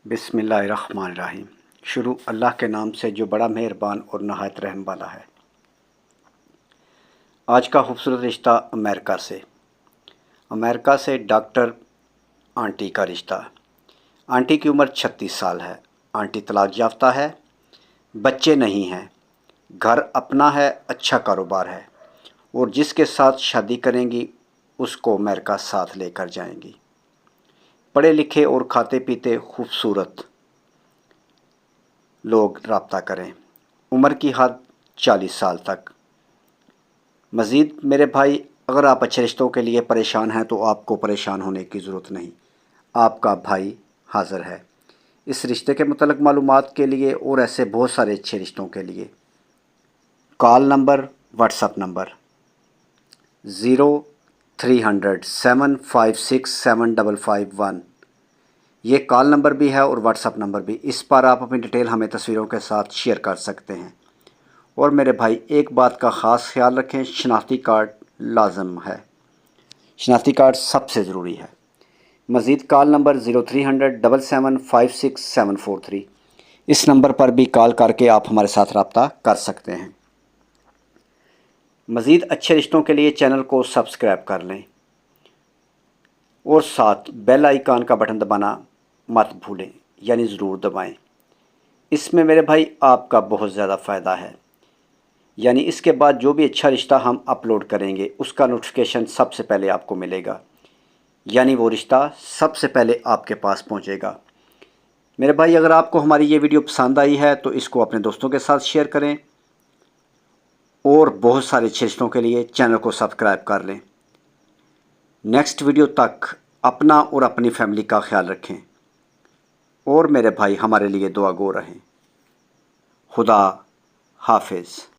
बिस्मिल्लाहिर्रहमानिर्रहीम। शुरू अल्लाह के नाम से जो बड़ा मेहरबान और नहायत रहम वाला है। आज का खूबसूरत रिश्ता अमेरिका से डॉक्टर आंटी का रिश्ता। आंटी की उम्र 36 साल है। आंटी तलाक याफ्ता है, बच्चे नहीं हैं, घर अपना है, अच्छा कारोबार है और जिसके साथ शादी करेंगी उसको अमेरिका साथ लेकर जाएंगी। पढ़े लिखे और खाते पीते खूबसूरत लोग रब्ता करें। उम्र की हद 40 साल तक। मज़ीद मेरे भाई, अगर आप अच्छे रिश्तों के लिए परेशान हैं तो आपको परेशान होने की ज़रूरत नहीं, आपका भाई हाज़िर है। इस रिश्ते के मुतल्लिक़ मालूमात के लिए और ऐसे बहुत सारे अच्छे रिश्तों के लिए कॉल नंबर, व्हाट्सअप नंबर 0300-756-7551। ये कॉल नंबर भी है और व्हाट्सअप नंबर भी। इस पर आप अपनी डिटेल हमें तस्वीरों के साथ शेयर कर सकते हैं। और मेरे भाई, एक बात का ख़ास ख्याल रखें, शनाख्ती कार्ड लाजम है। शनाख्ती कार्ड सबसे ज़रूरी है। मज़ीद कॉल नंबर 0300-7756743। इस नंबर पर भी कॉल करके आप हमारे साथ रब्ता कर सकते हैं। मज़ीद अच्छे रिश्तों के लिए चैनल को सब्सक्राइब कर लें और साथ बेल आइकन का बटन दबाना मत भूलें, यानी ज़रूर दबाएं। इसमें मेरे भाई आपका बहुत ज़्यादा फ़ायदा है, यानी इसके बाद जो भी अच्छा रिश्ता हम अपलोड करेंगे उसका नोटिफिकेशन सबसे पहले आपको मिलेगा, यानी वो रिश्ता सबसे पहले आपके पास पहुंचेगा। मेरे भाई, अगर आपको हमारी ये वीडियो पसंद आई है तो इसको अपने दोस्तों के साथ शेयर करें और बहुत सारे अच्छे रिश्तों के लिए चैनल को सब्सक्राइब कर लें। नेक्स्ट वीडियो तक अपना और अपनी फैमिली का ख्याल रखें और मेरे भाई हमारे लिए दुआ गो रहें। खुदा हाफिज़।